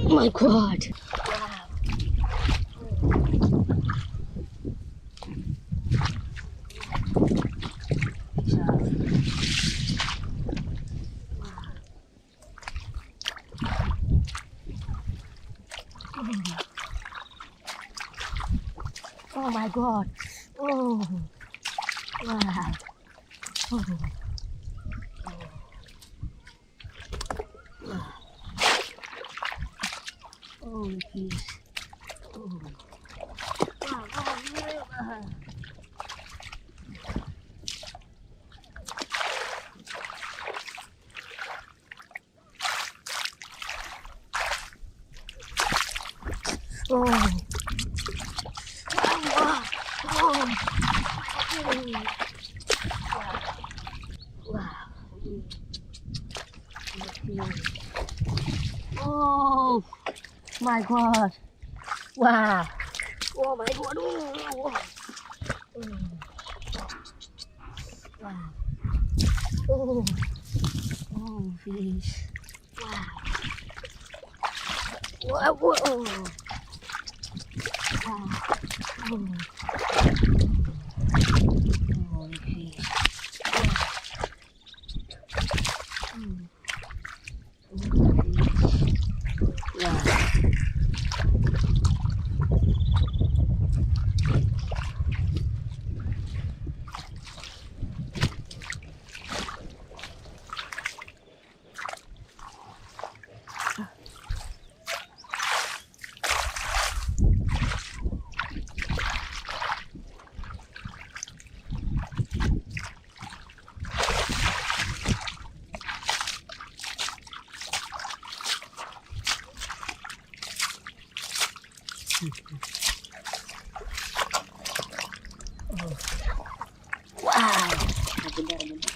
Oh my god! Wow! Oh my god! Oh my god! Oh! Wow! Oh! Oh, jeez. Oh. Wow, wow, yeah. Oh. Wow. Oh. Wow. Oh my god. Wow. Oh my god. Oh. Wow. Oh. Oh, jeez. Wow. Whoa, whoa. Wow. Oh. Oh, jeez. Wow. Wow. Benar-benar.